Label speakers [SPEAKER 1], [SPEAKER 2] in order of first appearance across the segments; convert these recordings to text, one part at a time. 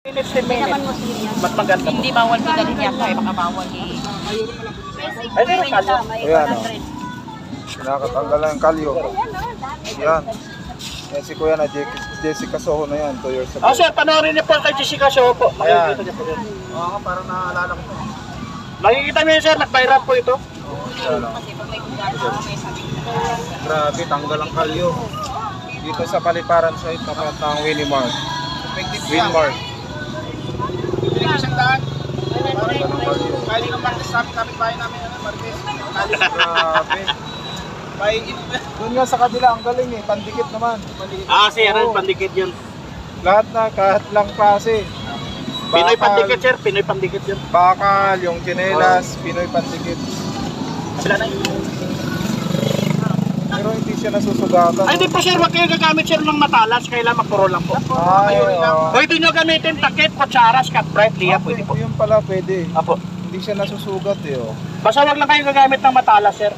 [SPEAKER 1] Hindi naman Muslim yan. Mas maganda po. Hindi bawal ko dalhin yan. Kaya baka bawal eh. Ay, meron kalyo.
[SPEAKER 2] Ayan o. Nakatanggal na yung kalyo. Yan. Yan si Kuya na Jessica Soho na yan. 2 years ago.
[SPEAKER 3] Ah, sir, panoorin niyo po kay Jessica Soho po.
[SPEAKER 2] Ayan.
[SPEAKER 3] Makikita niyo po yun.
[SPEAKER 2] Oo, parang naalala ko.
[SPEAKER 3] Makikita niyo yun, sir. Nag-viral po ito.
[SPEAKER 2] Yan o.
[SPEAKER 1] Kasi pag may kugano, may sabi na.
[SPEAKER 2] Grabe, tanggal ang kalyo. Dito sa Paliparan site, tapat ng Winmart. Winmart.
[SPEAKER 3] Isang daan.
[SPEAKER 2] Tanggal ang kalyo.
[SPEAKER 3] Kaya ng Martes sabi bahay namin, Martes.
[SPEAKER 2] Grabe. Doon nga sa kabila, ang galing eh. Pandikit naman.
[SPEAKER 3] Ah, sir, pandikit yun.
[SPEAKER 2] Lahat na, kahit lang klase.
[SPEAKER 3] Pinoy
[SPEAKER 2] Bakal,
[SPEAKER 3] pandikit, sir. Pinoy pandikit yun.
[SPEAKER 2] Bakal, yung tsinelas, Pinoy pandikit.
[SPEAKER 3] Kabila na yun.
[SPEAKER 2] Pero hindi siya nasusugatan.
[SPEAKER 3] Ay, hindi po, sir. Huwag kayo gagamit, sir, ng matalas. Kailangan magpuro lang po.
[SPEAKER 2] Ay, oo.
[SPEAKER 3] Pwede nyo gamitin takip, kutsara, Scott Bright, Lia. Pwede po.
[SPEAKER 2] Yun pala pwede.
[SPEAKER 3] Apo.
[SPEAKER 2] Hindi siya nasusugat eh. Oh.
[SPEAKER 3] Basta wag lang kayo gagamit ng matalas, sir.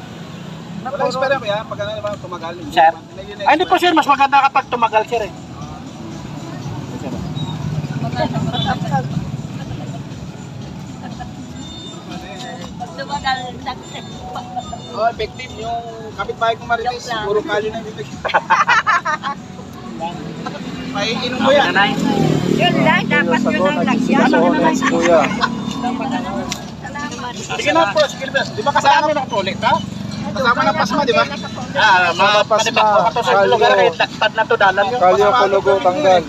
[SPEAKER 4] Wala espera mo yan, pag ano naman tumagal.
[SPEAKER 3] Sir? Ay, hindi po, sir. Mas maganda kapag tumagal, sir, eh.
[SPEAKER 1] Tumagal, nag-set pa.
[SPEAKER 4] Oh, effective yung kapitbahay kong Marites,
[SPEAKER 1] Joke lang.
[SPEAKER 4] puro kali na yung effective. Paiinom mo yan.
[SPEAKER 3] Nanay.
[SPEAKER 1] Yun lang, dapat yun ang lagyan.
[SPEAKER 2] Soho na si Kuya.
[SPEAKER 1] Salamat.
[SPEAKER 3] Sige na po, sige na.
[SPEAKER 4] Di ba kasama ng tulit, ha? Kasama ng pasma, di ba?
[SPEAKER 3] Ah, mga
[SPEAKER 2] Pasma,
[SPEAKER 3] panibak po kato sa
[SPEAKER 2] kalyo.
[SPEAKER 3] lugar kahit takpat na to dalan yun.
[SPEAKER 2] Kalyo, kulugo, tanggal.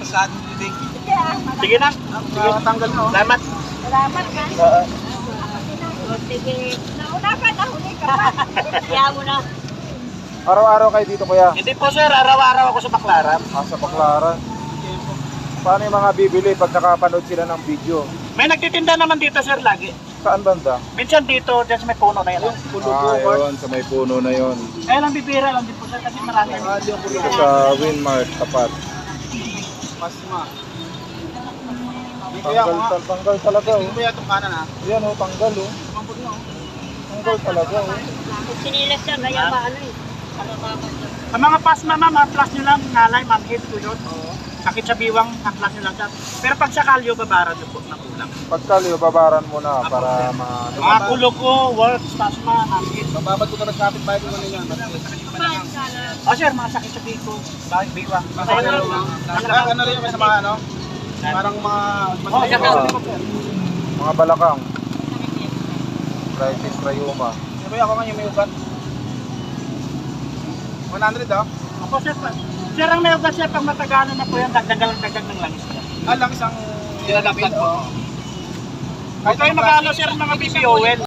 [SPEAKER 3] Sige na.
[SPEAKER 4] Sige, tanggal mo.
[SPEAKER 3] Salamat.
[SPEAKER 1] Salamat ka. Sige. Nauna ka, nahuli ka pa. Kaya mo na.
[SPEAKER 2] Araw-araw kayo dito Kuya.
[SPEAKER 3] Hindi po, sir. Araw-araw ako sa Baclaran.
[SPEAKER 2] Sa Baclaran. Paano yung mga bibili pag nakapanood sila ng video?
[SPEAKER 3] May nagtitinda naman dito, sir, lagi.
[SPEAKER 2] Saan banda?
[SPEAKER 3] Minsan dito, dyan sa may puno na yun.
[SPEAKER 2] Yun, sa may puno na yun.
[SPEAKER 3] Kaya lang bibira lang din po, sir, kasi marami.
[SPEAKER 2] Dito sa Winmart, tapat.
[SPEAKER 4] Pasma. Di kaya ako nga.
[SPEAKER 2] Tanggal talaga
[SPEAKER 4] Hindi
[SPEAKER 2] oh.
[SPEAKER 4] ko yan itong kanan, ha?
[SPEAKER 2] Yan oh, tanggal oh.
[SPEAKER 4] Mampun mo.
[SPEAKER 2] Tanggal talaga oh.
[SPEAKER 1] Kung sinilas yan, kaya paano eh.
[SPEAKER 3] Sa mga pasma, ma'am, plus nyo lang, nalay, manhid ko yun. Sakit sa biwang, plus nyo lang, sir. Pero pag sa kalyo, babaran nyo po na kulang.
[SPEAKER 2] Pagkalyo, babaran mo na para
[SPEAKER 3] Mga kulog ko, works, pasma, manhid.
[SPEAKER 4] Mababad ko na ng kapitbahay ko kanina.
[SPEAKER 3] O, sir, mga sakit sa biko, biwang.
[SPEAKER 4] Ano rin yung sa mga ano? Parang mga...
[SPEAKER 3] Oh, sir,
[SPEAKER 2] mga balakang. Crisis rayuma.
[SPEAKER 4] Sabi ako nga yung may ugat. 100 daw?
[SPEAKER 3] Ako, sir, sir, ang may ugat, sir, pag matagalan na po yan, dagdag ng langis niya.
[SPEAKER 4] Lang isang...
[SPEAKER 3] Dinadagdag po. Huwag kayo mag-alo, sir, ng mga BPOL.